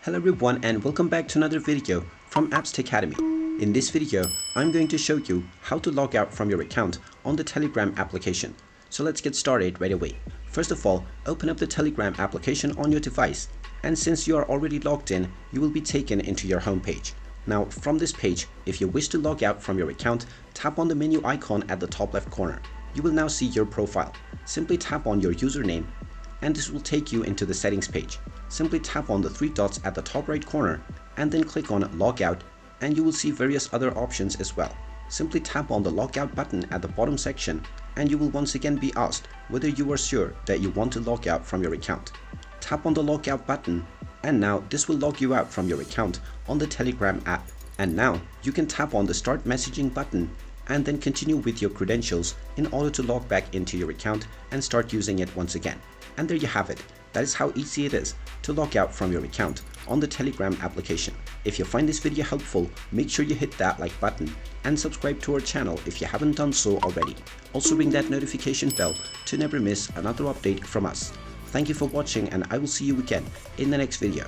Hello everyone and welcome back to another video from Apps Academy. In this video, I'm going to show you how to log out from your account on the Telegram application. So let's get started right away. First of all, open up the Telegram application on your device, and since you are already logged in, you will be taken into your home page. Now from this page, if you wish to log out from your account, tap on the menu icon at the top left corner. You will now see your profile. Simply tap on your username and this will take you into the settings page. Simply tap on the three dots at the top right corner and then click on Logout, and you will see various other options as well. Simply tap on the Logout button at the bottom section and you will once again be asked whether you are sure that you want to log out from your account. Tap on the Logout button and now this will log you out from your account on the Telegram app. And now you can tap on the Start Messaging button and then continue with your credentials in order to log back into your account and start using it once again. And there you have it. That is how easy it is to log out from your account on the Telegram application. If you find this video helpful, make sure you hit that like button and subscribe to our channel if you haven't done so already. Also ring that notification bell to never miss another update from us. Thank you for watching and I will see you again in the next video.